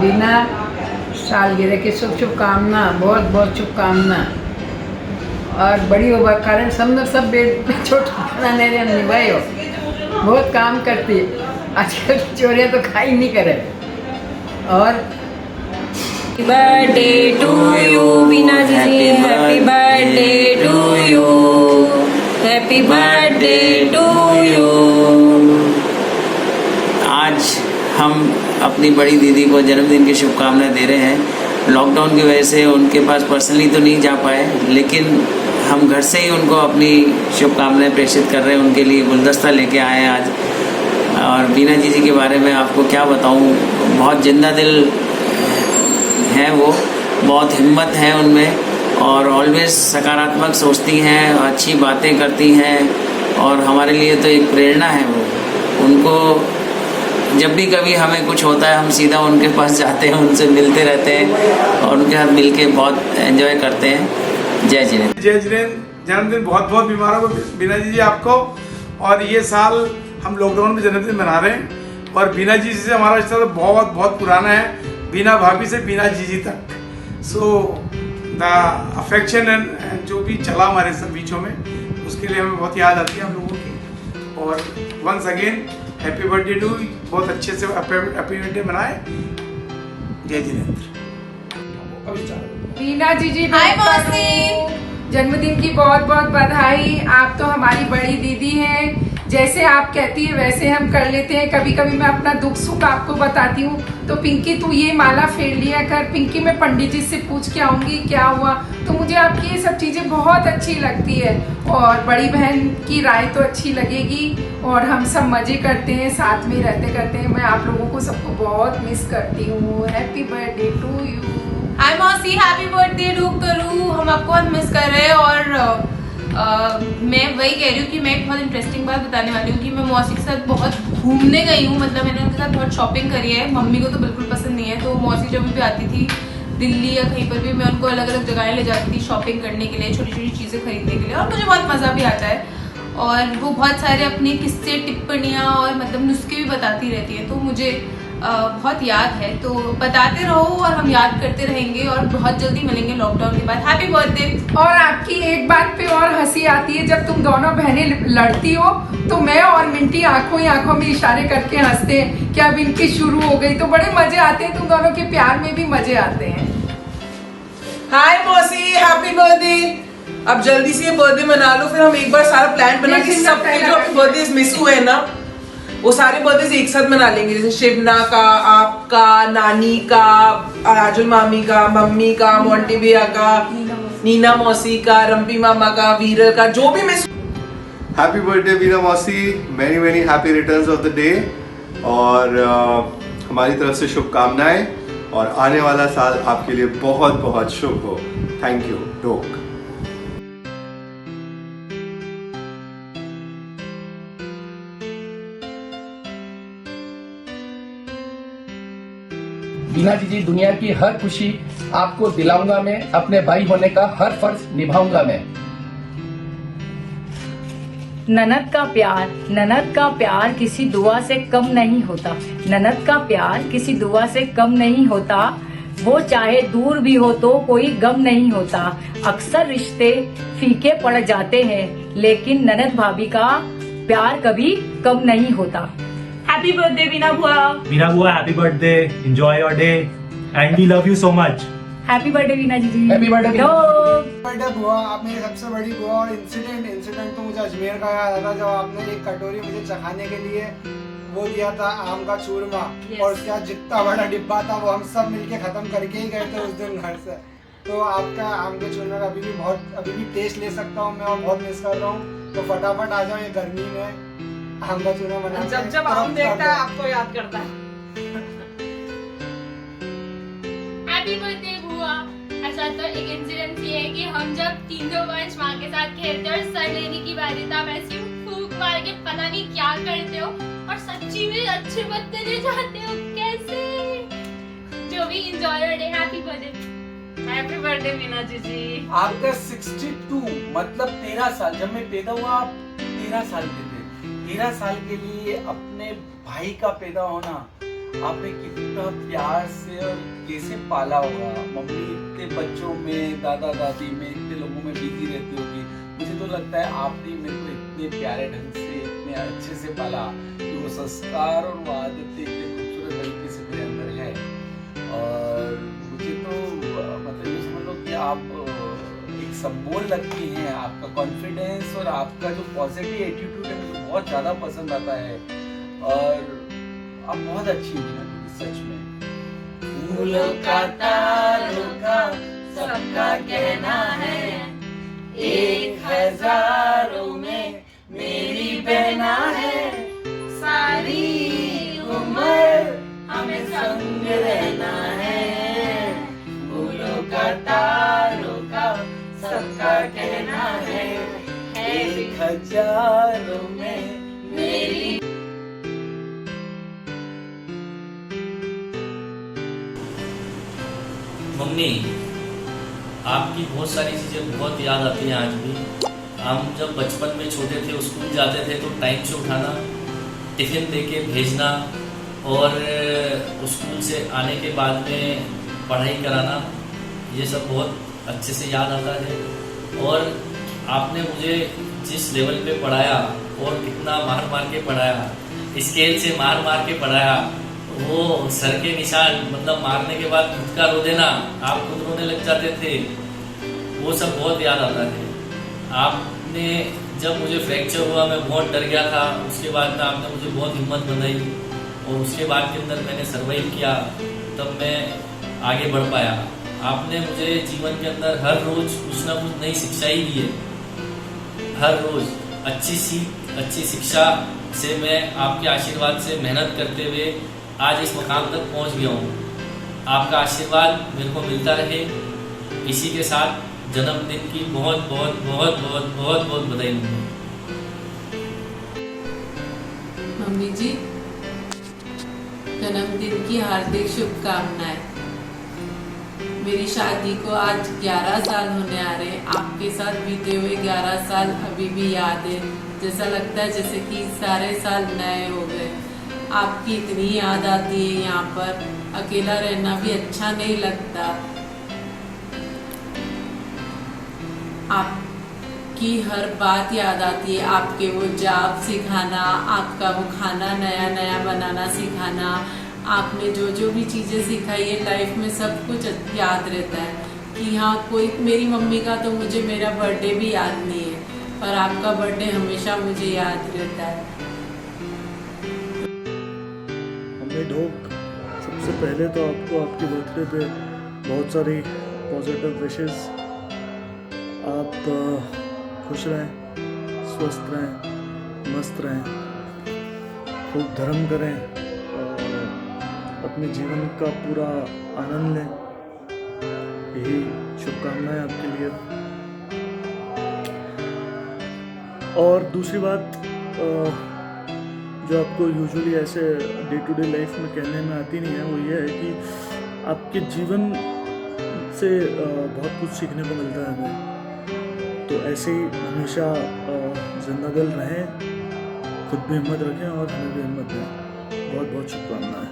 बिना सालगिरह की शुभकामना, बहुत बहुत शुभकामना। और बड़ी होगा कारण सब छोटा बनाने निभाए हो, बहुत काम करती है। आजकल चोरियाँ तो खा ही नहीं करे। और बर्थडे टू यू बीना जीजी, happy birthday to you, happy birthday to you. आज हम अपनी बड़ी दीदी को जन्मदिन की शुभकामनाएं दे रहे हैं। लॉकडाउन की वजह से उनके पास पर्सनली तो नहीं जा पाए, लेकिन हम घर से ही उनको अपनी शुभकामनाएं प्रेषित कर रहे हैं। उनके लिए गुलदस्ता लेके आए हैं आज। और बीना जीजी के बारे में आपको क्या बताऊं, बहुत जिंदा दिल हैं वो, बहुत हिम्मत है उनमें और ऑलवेज सकारात्मक सोचती हैं, अच्छी बातें करती हैं और हमारे लिए तो एक प्रेरणा है वो। उनको जब भी कभी हमें कुछ होता है हम सीधा उनके पास जाते हैं, उनसे मिलते रहते हैं और उनके साथ मिलके बहुत एंजॉय करते हैं। जय जिनेंद्र। जय जिनेंद्र। जन्मदिन बहुत बहुत बीमार हो बीना जी आपको। और ये साल हम लॉकडाउन में जन्मदिन मना रहे हैं और बीना जी से हमारा रिश्ता तो बहुत बहुत पुराना है, बीना भाभी से बीना जीजी तक। सो द अफेक्शन एंड जो भी चला हमारे सब बीचों में, उसके लिए हमें बहुत याद आती है हम लोगों की। और once again happy birthday to, बहुत अच्छे से हैप्पी बर्थडे मनाए। जय जिनेंद्र। बीना जीजी, हाय मौसी, जन्मदिन की बहुत बहुत बधाई। आप तो हमारी बड़ी दीदी हैं, जैसे आप कहती है वैसे हम कर लेते हैं। कभी कभी मैं अपना दुख सुख आपको बताती हूँ तो पिंकी तू ये माला फेर लिया कर, पिंकी मैं पंडित जी से पूछ के आऊँगी क्या हुआ। तो मुझे आपकी ये सब चीज़ें बहुत अच्छी लगती है और बड़ी बहन की राय तो अच्छी लगेगी। और हम सब मज़े करते हैं, साथ में रहते करते हैं। मैं आप लोगों को सबको बहुत मिस करती हूँ। Happy birthday to you. Hi मौसी, हैप्पी बर्थडे टू करू। हम आपको बहुत मिस कर रहे हैं और मैं वही कह रही हूँ कि मैं एक बहुत इंटरेस्टिंग बात बताने वाली हूँ कि मैं मौसी के साथ बहुत घूमने गई हूँ। मतलब मैंने उनके साथ बहुत शॉपिंग करी है। मम्मी को तो बिल्कुल पसंद नहीं है, तो मौसी जब भी आती थी दिल्ली या कहीं पर भी, मैं उनको अलग अलग जगह ले जाती थी शॉपिंग करने के लिए, छोटी छोटी चीज़ें खरीदने के लिए। और मुझे बहुत मज़ा भी आता है और वो बहुत सारे अपने किस्से, टिप्पणियाँ और मतलब नुस्खे भी बताती रहती है, तो मुझे बहुत याद है। तो बताते रहो और हम याद करते रहेंगे और बहुत जल्दी मिलेंगे लॉकडाउन के बाद। Happy birthday. और आपकी एक बात पे और हंसी आती है, जब तुम दोनों बहनें लड़ती हो तो मैं और मिंटी आंखों ही आंखों में इशारे करके हंसते हैं कि अब इनकी शुरू हो गई। तो बड़े मजे आते हैं, तुम दोनों के प्यार में भी मजे आते हैं। हाय मौसी, हैप्पी बर्थडे। अब जल्दी से ये बर्थडे मना लो, फिर हम एक बार सारा प्लान बना के सबके जो बर्थडे मिस हुए हैं ना, वो सारे बर्थडे एक साथ मना लेंगे। जैसे शिवना का, आपका, नानी का, राजुल मामी का, मम्मी का, मोंटी भैया का, नीना मौसी का, रंपी मामा का, वीरल का, जो भी मिस। हैप्पी बर्थडे बीना मौसी, many many happy returns of the day. और हमारी तरफ से शुभकामनाएं और आने वाला साल आपके लिए बहुत बहुत शुभ हो। थैंक यू डोक। बीना जीजी, दुनिया की हर खुशी आपको दिलाऊंगा मैं, अपने भाई होने का हर फर्ज निभाऊंगा मैं। ननद का प्यार किसी दुआ से कम नहीं होता। ननद का प्यार किसी दुआ से कम नहीं होता। वो चाहे दूर भी हो तो कोई गम नहीं होता। अक्सर रिश्ते फीके पड़ जाते हैं, लेकिन ननद भाभी का प्यार कभी कम नहीं होता। हैप्पी बर्थडे बीना बुआ। बीना बुआ, happy birthday, enjoy your day and we love you so much. Happy birthday Bina जीजी। हैप्पी बर्थडे बर्थडे बुआ, आप मेरी सबसे बड़ी बुआ। और इंसिडेंट तो मुझे अजमेर का याद आता, जब आपने एक कटोरी मुझे चखाने के लिए वो दिया था आम का चूरमा। और उसके बाद जितना बड़ा डिब्बा था वो हम सब मिलके खत्म करके ही गए थे उस दिन घर से। तो आपका आम के चूरमा का अभी भी टेस्ट ले सकता हूँ मैं और बहुत मिस कर रहा हूँ। तो फटाफट आ जाओ, ये गर्मी में आम का चूरमा बना। जब आम देखता है आपको याद करता है। हैप्पी बर्थडे बुआ। अच्छा, तो एक इंसिडेंट ये है कि हम जब तीनों वंश माँ के साथ खेलते और सर लेने की बारी था, वैसे फूंक मार के पता नहीं क्या करते हो और सच्ची में अच्छे पत्ते ले जाते हो कैसे। जो भी enjoy your day. Happy birthday. Happy birthday Bina जीजी। आपका 62 मतलब 13 साल। जब मैं पैदा हुआ आप 13 साल के थे। 13 साल के लिए अपने भाई का पैदा होना आपने कितना प्यार से और कैसे पाला होगा। मम्मी इतने बच्चों में, दादा दादी में, इतने लोगों में बिजी रहती होगी। मुझे तो लगता है आपने मेरे को इतने प्यारे ढंग से, इतने अच्छे से पाला कि वो संस्कार और वो आदतें इतने खूबसूरत तरीके से मेरे अंदर है। और मुझे तो मतलब ये समझ लो कि आप एक सिंबल लगती हैं। आपका कॉन्फिडेंस और आपका जो पॉजिटिव एटीट्यूड है मुझे बहुत ज़्यादा पसंद आता है। और आप बहुत अच्छी हैं सच में। फूलों का तारों का सबका कहना है, 1000 में मेरी बहना है। सारी उम्र हमें संग रहना है। फूलों का तारों का सबका कहना है, 1000 में मेरी। मम्मी, आपकी बहुत सारी चीज़ें बहुत याद आती हैं आज भी। हम जब बचपन में छोटे थे, स्कूल जाते थे तो टाइम से उठाना, टिफ़िन देके भेजना और स्कूल से आने के बाद में पढ़ाई कराना, ये सब बहुत अच्छे से याद आता है। और आपने मुझे जिस लेवल पे पढ़ाया और कितना मार मार के पढ़ाया, स्केल से मार मार के पढ़ाया, वो सर के निशान, मतलब मारने के बाद खुद का रो देना, आप खुद रोने लग जाते थे, वो सब बहुत याद आता है। आपने जब मुझे फ्रैक्चर हुआ मैं बहुत डर गया था, उसके बाद में आपने मुझे बहुत हिम्मत बनाई और उसके बाद के अंदर मैंने सर्वाइव किया, तब मैं आगे बढ़ पाया। आपने मुझे जीवन के अंदर हर रोज़ कुछ ना कुछ नई शिक्षा ही दी है। हर रोज़ अच्छी सीख, अच्छी शिक्षा से मैं आपके आशीर्वाद से मेहनत करते हुए आज इस मुकाम तक पहुंच गया हूं। आपका आशीर्वाद मेरे को मिलता रहे। इसी के साथ जन्मदिन की बहुत बहुत बहुत बहुत बहुत बहुत बधाई। मम्मी जी, जन्मदिन की हार्दिक शुभकामनाएं। मेरी शादी को आज 11 साल होने आ रहे हैं। आपके साथ बीते हुए 11 साल अभी भी याद है। जैसा लगता है जैसे कि सारे साल नए हो गए। आपकी इतनी याद आती है यहाँ पर, अकेला रहना भी अच्छा नहीं लगता। आपकी हर बात याद आती है, आपके वो जाप सिखाना, आपका वो खाना नया नया बनाना सिखाना, आपने जो जो भी चीज़ें सिखाई है लाइफ में, सब कुछ याद रहता है कि हाँ कोई। मेरी मम्मी का तो मुझे मेरा बर्थडे भी याद नहीं है, पर आपका बर्थडे हमेशा मुझे याद रहता है। ढोक, सबसे पहले तो आपको आपके बर्थडे पे बहुत सारी पॉजिटिव विशेस। आप खुश रहें, स्वस्थ रहें, मस्त रहें, खूब धर्म करें और अपने जीवन का पूरा आनंद लें। यही शुभकामनाएं आपके लिए। और दूसरी बात जो आपको यूजुअली ऐसे डे टू डे लाइफ में कहने में आती नहीं है, वो ये है कि आपके जीवन से बहुत कुछ सीखने को मिलता है हमें। तो ऐसे ही हमेशा जिंदादिल रहें, खुद भी हिम्मत रखें और हमें भी हिम्मत दें। बहुत बहुत शुभकामनाएं।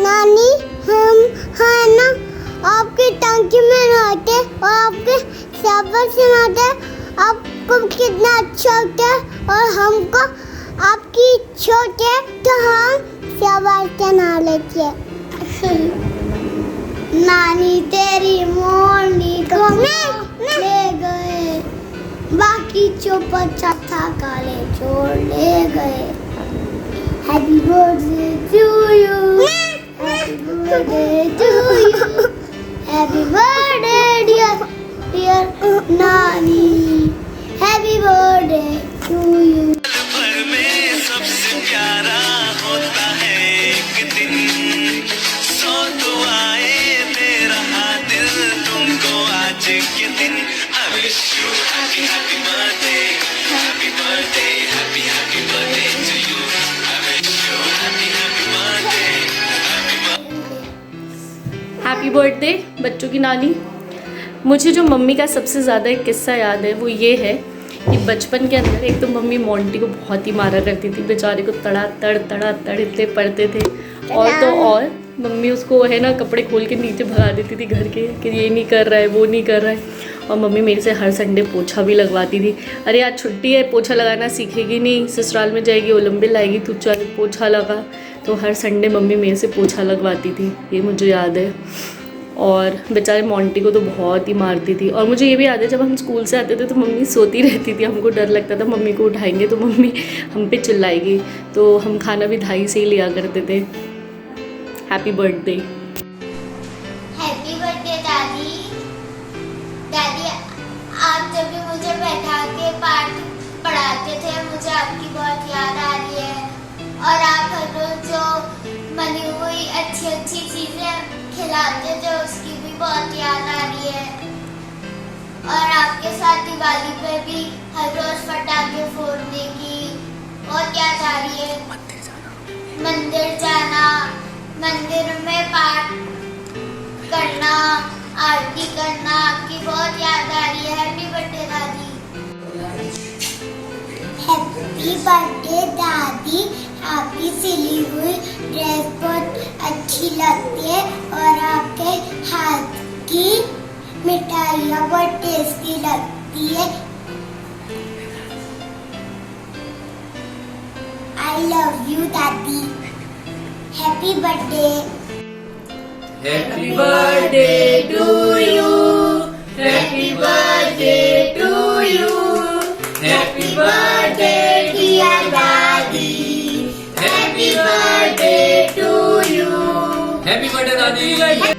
नानी, हम हाँ ना आपकी टंकी में नहाते और आपके शाबाश सुनाते, आपको कितना अच्छा लगता है और हमको आपकी छोटे तो हम शाबाश चना लेते। नानी तेरी मोरनी को ले गए, बाकी चौपा चाचा काले छोड़ ले गए। Happy birthday to you, happy birthday to you, happy birthday dear dear Nani, happy birthday to you. सबसे प्यारा होता है एक दिन, 100 दुआएं दे रहा दिल तुमको आज के दिन। I wish you happy happy birthday, happy birthday, happy happy birthday to you. I wish you happy happy birthday, happy birthday. Happy birthday बच्चों की नानी। मुझे जो मम्मी का सबसे ज़्यादा एक किस्सा याद है वो ये है कि बचपन के अंदर एक तो मम्मी मोंटी को बहुत ही मारा करती थी, बेचारे को तड़ा तड़ इतने पड़ते थे। और तो और मम्मी उसको है ना कपड़े खोल के नीचे भगा देती थी घर के कि ये नहीं कर रहा है, वो नहीं कर रहा है। और मम्मी मेरे से हर संडे पोछा भी लगवाती थी। अरे आज छुट्टी है, पोछा लगाना सीखेगी नहीं, ससुराल में जाएगी ओलंबे लाएगी, तू चल पोछा लगा। तो हर संडे मम्मी मेरे से पोछा लगवाती थी, ये मुझे याद है। और बेचारे मोंटी को तो बहुत ही मारती थी। और मुझे ये भी याद है जब हम स्कूल से आते थे तो मम्मी सोती रहती थी, हमको डर लगता था मम्मी को उठाएंगे तो मम्मी हम पे चिल्लाएगी, तो हम खाना भी धाई से ही लिया करते थे। Happy birthday. हैप्पी बर्थडे दादी। दादी आप जब भी मुझे बैठा के पाठ पढ़ाते थे मुझे आपकी बहुत याद आ रही है। और आप हर रोज जो बनी हुई अच्छी चीजें खिलाते थे उसकी भी बहुत याद आ रही है। और आपके साथ दिवाली पे भी हर रोज पटाखे फोड़ने की बहुत याद आ रही है। मंदिर जाना, मंदिर में पाठ करना, आरती करना आपकी बहुत याद आ रही है। हैप्पी बर्थडे दादी। हैप्पी बर्थडे दादी। आपकी सिली हुई ड्रेस बहुत अच्छी लगती है और आपके हाथ की मिठाइयाँ बहुत टेस्टी लगती है। आई लव यू दादी। Happy birthday. Happy birthday to you. Happy birthday to you. Happy birthday dear daddy. Happy birthday to you. Happy birthday daddy.